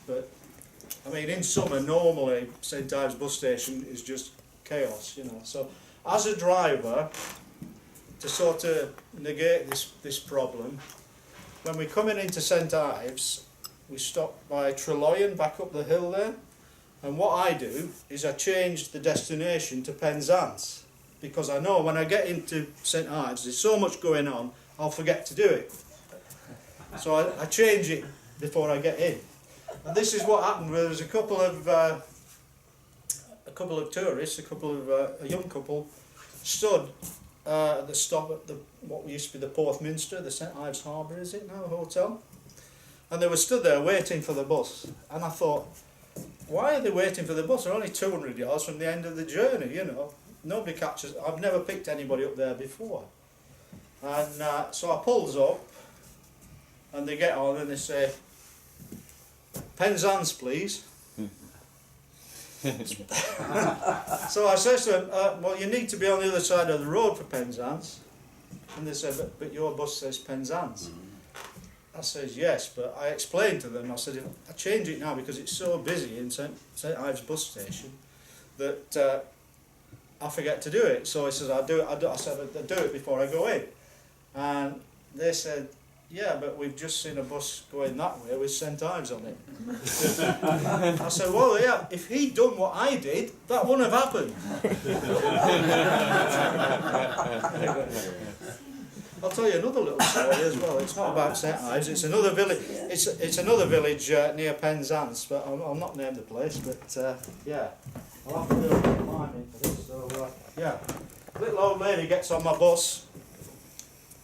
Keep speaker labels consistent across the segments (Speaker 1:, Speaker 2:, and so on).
Speaker 1: But I mean, in summer, normally St Ives bus station is just chaos, you know. So, as a driver, to sort of negate this problem, when we're coming into St Ives, we stop by Trelloyan, back up the hill there. And what I do is I change the destination to Penzance, because I know when I get into St Ives, there's so much going on, I'll forget to do it. So I change it before I get in. And this is what happened. There was a couple of tourists, a young couple, stood at the stop at what used to be the Porthminster, the St Ives Harbour, is it now, a hotel? And they were stood there waiting for the bus. And I thought, why are they waiting for the bus? They're only 200 yards from the end of the journey, you know. Nobody catches. I've never picked anybody up there before. And so I pulls up, and they get on and they say, Penzance, please. So I says to them, well, you need to be on the other side of the road for Penzance. And they said, but your bus says Penzance. I says, yes, but I explained to them, I said, if I change it now because it's so busy in St Ives bus station that I forget to do it. So he says, I said, I'll do it before I go in. And they said, yeah, but we've just seen a bus going that way with St Ives on it. I said, well, yeah, if he'd done what I did, that wouldn't have happened. I'll tell you another little story as well. It's not about St Ives. It's another village. It's another village near Penzance, but I'll not name the place. But yeah, I'll have to do a bit of climbing for this. So yeah, little old lady gets on my bus,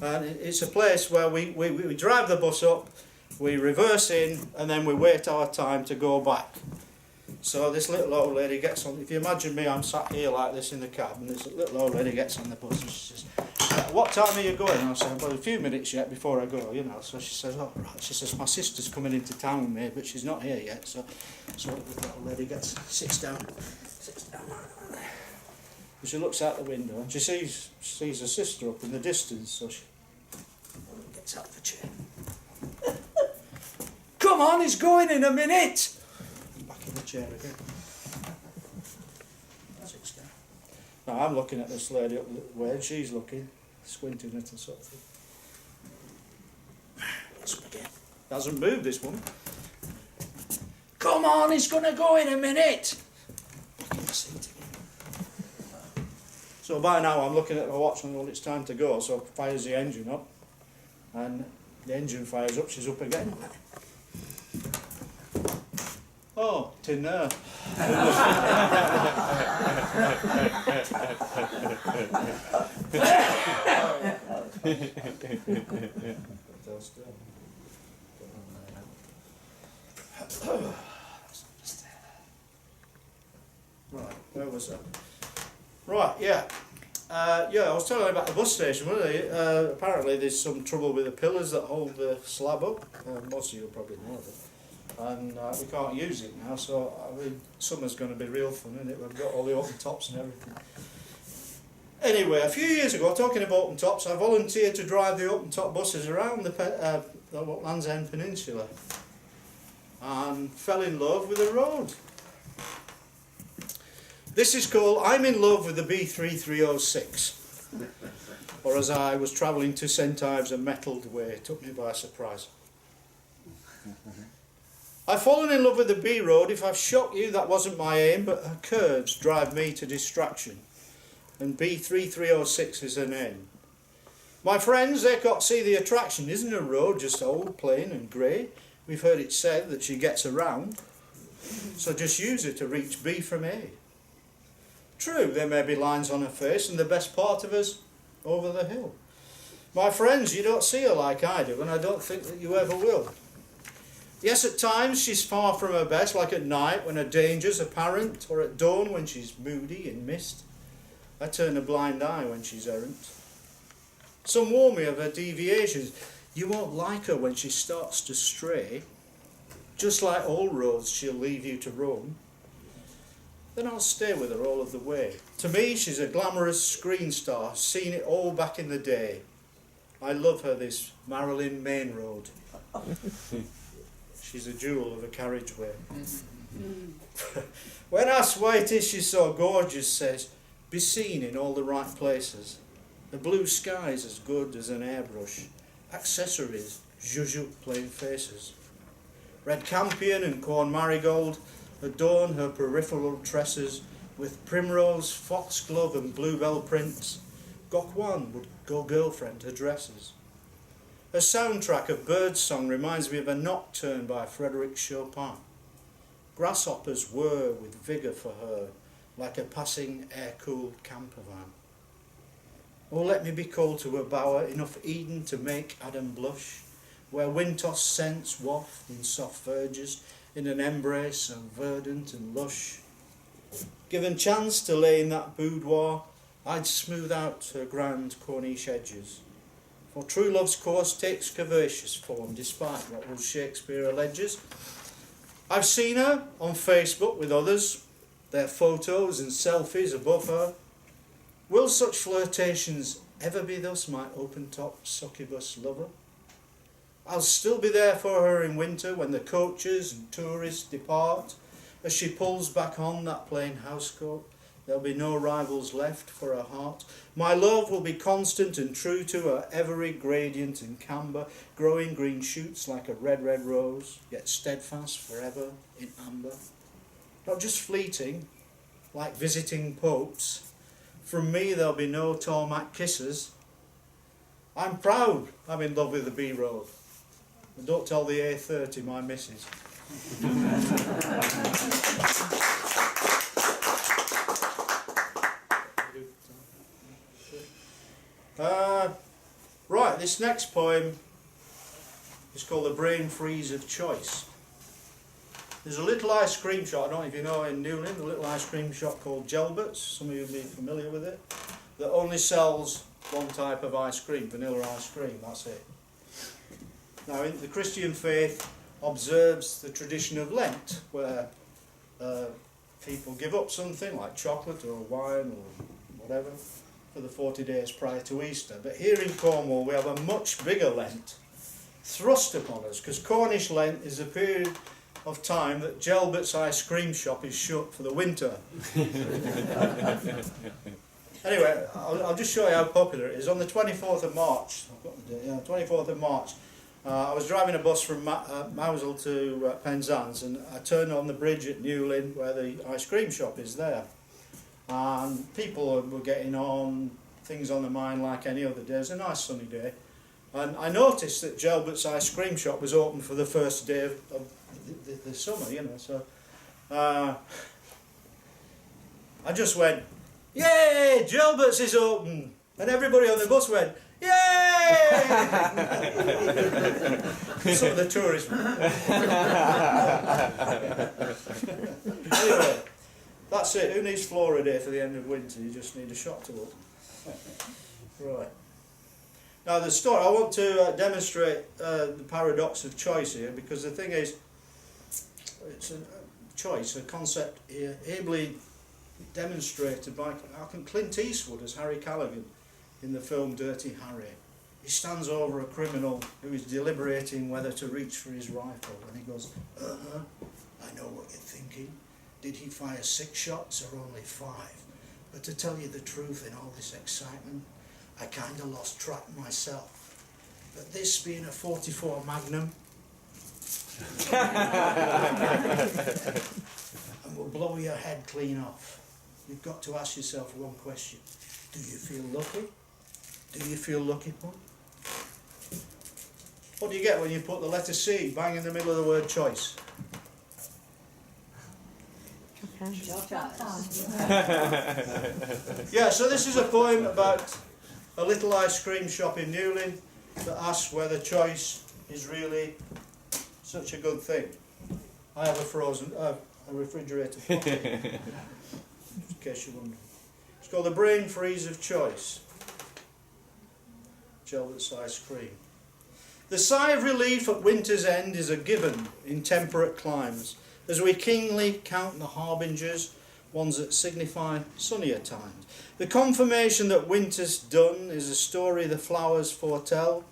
Speaker 1: and it's a place where we drive the bus up, we reverse in, and then we wait our time to go back. So this little old lady gets on. If you imagine me, I'm sat here like this in the cab, and this little old lady gets on the bus and she says, what time are you going? And I said, well, a few minutes yet before I go, you know. So she says, oh, right. She says, my sister's coming into town with me, but she's not here yet. So the little lady sits down. And she looks out the window and she sees her sister up in the distance. So she gets out of the chair. Come on, he's going in a minute. Back in the chair again. Sits down. Now I'm looking at this lady up the way, and she's looking, squinting at her sort of thing. Gets up again. Hasn't moved, this woman. Come on, he's going to go in a minute. Back in the seat again. So by now I'm looking at my watch and well, it's time to go. So fires the engine up, and the engine fires up. She's up again. Oh, tin there. Right, where was that? Right, yeah. Yeah, I was telling you about the bus station, wasn't I? Apparently there's some trouble with the pillars that hold the slab up. Most of you will probably know that. And we can't use it now, so I mean, summer's going to be real fun, isn't it? We've got all the open tops and everything. Anyway, a few years ago, talking of open tops, I volunteered to drive the open top buses around the Land's End Peninsula and fell in love with the road. This is called I'm in love with the B3306. Or as I was travelling to St Ives a metalled way, it took me by surprise. I've fallen in love with the B road. If I've shocked you, that wasn't my aim, but her curves drive me to distraction. And B3306 is her name. My friends, they can't see the attraction. Isn't a road just old, plain and grey? We've heard it said that she gets around. So just use her to reach B from A. True, there may be lines on her face and the best part of us over the hill. My friends, you don't see her like I do, and I don't think that you ever will. Yes, at times she's far from her best, like at night when her danger's apparent, or at dawn when she's moody and mist. I turn a blind eye when she's errant. Some warn me of her deviations. You won't like her when she starts to stray. Just like all roads, she'll leave you to roam. Then I'll stay with her all of the way. To me, she's a glamorous screen star, seen it all back in the day. I love her, this Marilyn Main Road. she's a jewel of a carriageway. When asked why it is she's so gorgeous, says, be seen in all the right places. The blue sky's as good as an airbrush. Accessories, zhuzh plain faces. Red campion and corn marigold adorn her peripheral tresses with primrose, foxglove and bluebell prints. Gokwan would go girlfriend her dresses. Her soundtrack of birdsong reminds me of a nocturne by Frédéric Chopin. Grasshoppers whir with vigour for her, like a passing air-cooled camper van. Oh, let me be called to her bower, enough Eden to make Adam blush, where wind-tossed scents waft in soft verges, in an embrace so verdant and lush. Given chance to lay in that boudoir, I'd smooth out her grand Corniche edges. For true love's course takes curvaceous form, despite what old Shakespeare alleges. I've seen her on Facebook with others, their photos and selfies above her. Will such flirtations ever be thus my open-top succubus lover? I'll still be there for her in winter when the coaches and tourists depart. As she pulls back on that plain housecoat, there'll be no rivals left for her heart. My love will be constant and true to her every gradient and camber, growing green shoots like a red, red rose, yet steadfast forever in amber. Not just fleeting, like visiting popes. From me there'll be no tarmac kisses. I'm proud I'm in love with the B road. And don't tell the A30 my missus. Right, this next poem is called The Brain Freeze of Choice. There's a little ice cream shop, I don't know if you know, in Newlyn, a little ice cream shop called JELBERT'S, some of you will be familiar with it, that only sells one type of ice cream, vanilla ice cream, that's it. Now, the Christian faith observes the tradition of Lent, where people give up something like chocolate or wine or whatever for the 40 days prior to Easter. But here in Cornwall we have a much bigger Lent thrust upon us, because Cornish Lent is a period of time that JELBERT'S ice cream shop is shut for the winter. Anyway, I'll just show you how popular it is. On the 24th of March, I've got the date, yeah, 24th of March, I was driving a bus from Mousehole to Penzance, and I turned on the bridge at Newlyn where the ice cream shop is there. And people were getting on, things on the mind like any other day. It was a nice sunny day. And I noticed that JELBERT'S ice cream shop was open for the first day of the summer, you know. So I just went, yay, JELBERT'S is open! And everybody on the bus went, yay! Some of the tourists. Anyway, that's it. Who needs Florida for the end of winter? You just need a shop to open. Right. Now the story, I want to demonstrate the paradox of choice here, because the thing is, it's a choice, a concept here, ably demonstrated by Clint Eastwood as Harry Callaghan in the film Dirty Harry. He stands over a criminal who is deliberating whether to reach for his rifle, and he goes, I know what you're thinking. Did he fire 6 shots or only 5? But to tell you the truth, in all this excitement, I kind of lost track myself. But this being a 44 Magnum, and will blow your head clean off. You've got to ask yourself one question. Do you feel lucky? Do you feel lucky, Paul? What do you get when you put the letter C bang in the middle of the word choice? Yeah, so this is a poem about a little ice cream shop in Newlyn that asks whether choice is really such a good thing. I have a refrigerator pocket, in case you're wondering. It's called The Brain Freeze of Choice. JELBERT'S ice cream. The sigh of relief at winter's end is a given in temperate climes, as we keenly count the harbingers, ones that signify sunnier times. The confirmation that winter's done is a story the flowers foretell,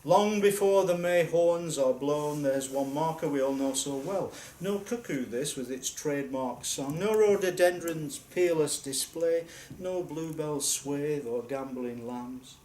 Speaker 1: Long before the May horns are blown, there's one marker we all know so well. No cuckoo this with its trademark song, no rhododendron's peerless display, no bluebells swathe or gambling lambs.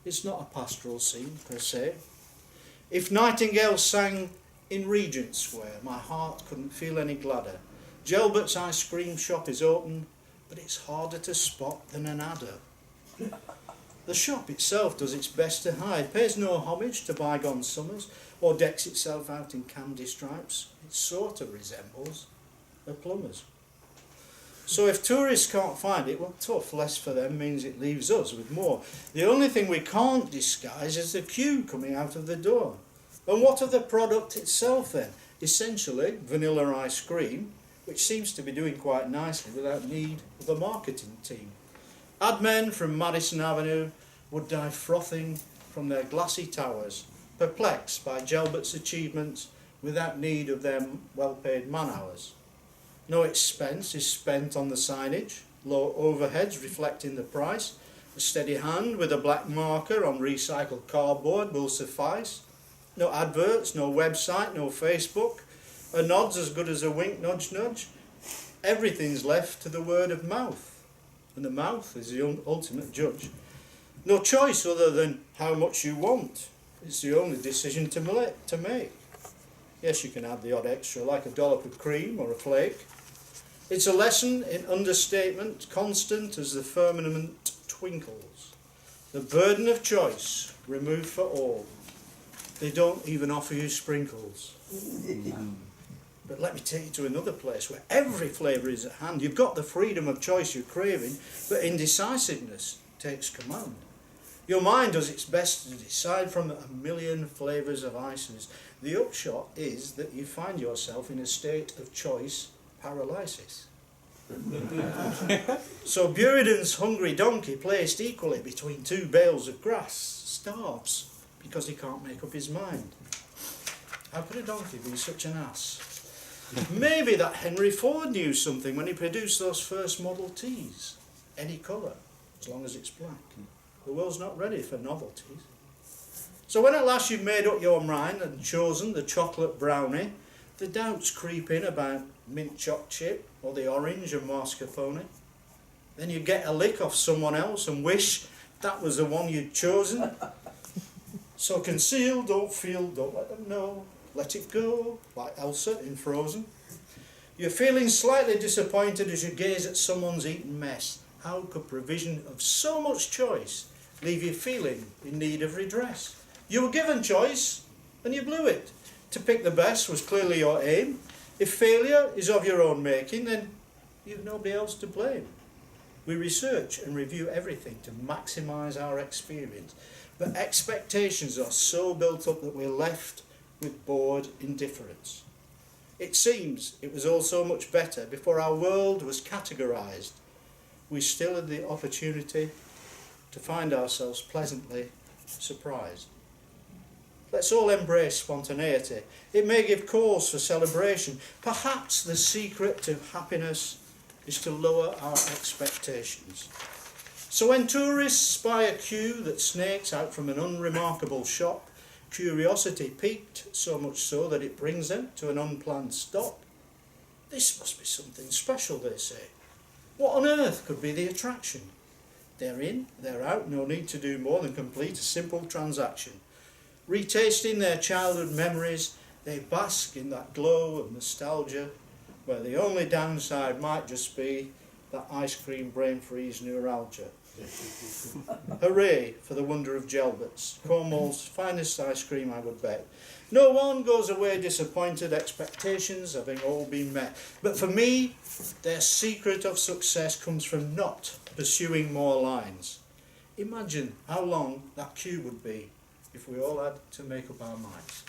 Speaker 1: It's not a pastoral scene per se. If nightingales sang in Regent Square, my heart couldn't feel any gladder. JELBERT'S ice cream shop is open, but it's harder to spot than an adder. The shop itself does its best to hide, pays no homage to bygone summers, or decks itself out in candy stripes. It sort of resembles a plumber's. So if tourists can't find it, well, tough, less for them means it leaves us with more. The only thing we can't disguise is the queue coming out of the door. And what of the product itself then? Essentially, vanilla ice cream, which seems to be doing quite nicely without need of a marketing team. Ad men from Madison Avenue would die frothing from their glassy towers, perplexed by JELBERT'S achievements without need of their well-paid man-hours. No expense is spent on the signage, low overheads reflecting the price, a steady hand with a black marker on recycled cardboard will suffice. No adverts, no website, no Facebook, a nod's as good as a wink, nudge, nudge. Everything's left to the word of mouth. And the mouth is the ultimate judge. No choice other than how much you want. It's the only decision to make. Yes, you can add the odd extra, like a dollop of cream or a flake. It's a lesson in understatement, constant as the firmament twinkles. The burden of choice removed for all. They don't even offer you sprinkles. But let me take you to another place where every flavour is at hand. You've got the freedom of choice you're craving, but indecisiveness takes command. Your mind does its best to decide from a million flavours of ices. The upshot is that you find yourself in a state of choice paralysis. So Buridan's hungry donkey, placed equally between two bales of grass, starves because he can't make up his mind. How could a donkey be such an ass? Maybe that Henry Ford knew something when he produced those first Model Ts. Any colour, as long as it's black. The world's not ready for novelties. So when at last you've made up your mind and chosen the chocolate brownie, the doubts creep in about mint choc chip or the orange and mascarpone. Then you get a lick off someone else and wish that was the one you'd chosen. So conceal, don't feel, don't let them know. Let it go, like Elsa in Frozen. You're feeling slightly disappointed as you gaze at someone's eaten mess. How could provision of so much choice leave you feeling in need of redress? You were given choice, and you blew it. To pick the best was clearly your aim. If failure is of your own making, then you've nobody else to blame. We research and review everything to maximise our experience, but expectations are so built up that we're left with bored indifference. It seems it was all so much better before our world was categorised. We still had the opportunity to find ourselves pleasantly surprised. Let's all embrace spontaneity. It may give cause for celebration. Perhaps the secret to happiness is to lower our expectations. So when tourists spy a queue that snakes out from an unremarkable shop, curiosity piqued, so much so that it brings them to an unplanned stop. This must be something special, they say. What on earth could be the attraction? They're in, they're out, no need to do more than complete a simple transaction. Retasting their childhood memories, they bask in that glow of nostalgia, where the only downside might just be that ice cream brain freeze neuralgia. Hooray for the wonder of JELBERT'S, Cornwall's finest ice cream, I would bet. No one goes away disappointed, expectations having all been met. But for me, their secret of success comes from not pursuing more lines. Imagine how long that queue would be if we all had to make up our minds.